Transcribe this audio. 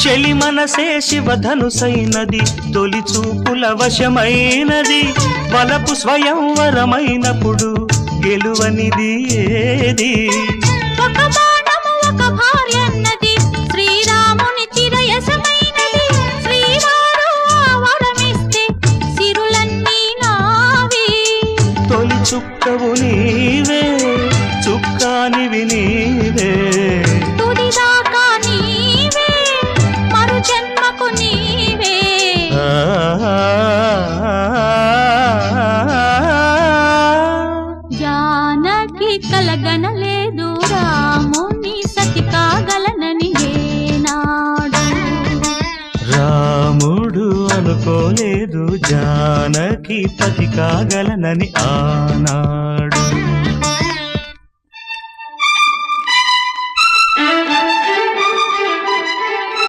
చెలి మనసే శివధనుసైనది తొలి చూపుల వశమైనది వలపు స్వయంవరమైనప్పుడు గెలువనిది ఏది ఒక బాణము ఒక భార్యన్నది శ్రీరాముని చిరయసమైనది శ్రీవారు వరమిస్తే సిరులన్నీ నావి తొలి చుక్కవు నీవే చుక్కానివి నీవే తుదిదాకా నీవే మరు జన్మకు నీవే జానకి కలగనలేదు రాముని సతి కాగలనని ఏనాడు రాముడు అనుకోలేదు జానకి పతి కాగలనని ఆనాడు